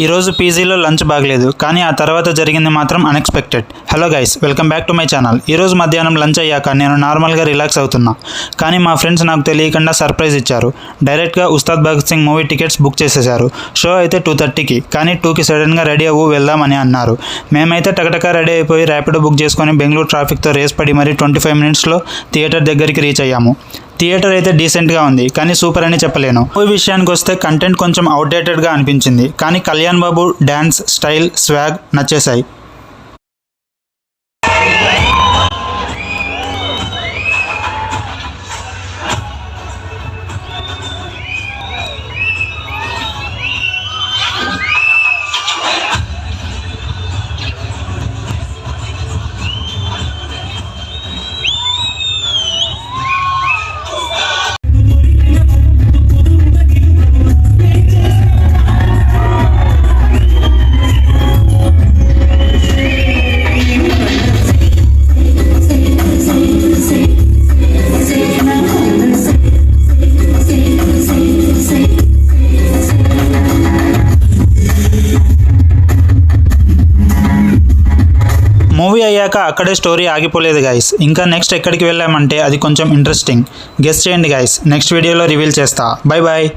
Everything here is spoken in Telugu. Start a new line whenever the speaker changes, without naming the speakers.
ఈరోజు పీజీలో లంచ్ బాగలేదు, కానీ ఆ తర్వాత జరిగింది మాత్రం unexpected. Hello guys, welcome back to my channel. ఈరోజు మధ్యాహ్నం లంచ్ అయ్యాక నేను నార్మల్గా రిలాక్స్ అవుతున్నా, కానీ మా ఫ్రెండ్స్ నాకు తెలియకుండా సర్ప్రైజ్ ఇచ్చారు. డైరెక్ట్గా Ustaad Bhagat Singh movie tickets book చేసేశారు. షో అయితే 2:30కి, కానీ 2కి సడన్గా రెడీ అవ్వు వెళ్దామని అన్నారు. మేమైతే టకటకా రెడీ అయిపోయి ర్యాపిడో బుక్ చేసుకొని బెంగళూరు ట్రాఫిక్తో రేస్ పడి మరీ 25 మినిట్స్లో థియేటర్ దగ్గరికి రీచ్ అయ్యాము. థియేటర్ అయితే డీసెంట్గా ఉంది, కానీ సూపర్ అని చెప్పలేను. మూవీ విషయానికి వస్తే కంటెంట్ కొంచెం అవుట్డేటెడ్గా అనిపించింది, కానీ Kalyan Babu dance style swag నచ్చేశాయి. Movie అయ్యాక అక్కడే స్టోరీ ఆగిపోలేదు గైస్. ఇంకా నెక్స్ట్ ఎక్కడికి వెళ్ళామంటే అది కొంచెం ఇంట్రెస్టింగ్. గెస్ చేయండి గైస్, నెక్స్ట్ వీడియోలో రివీల్ చేస్తా. Bye bye.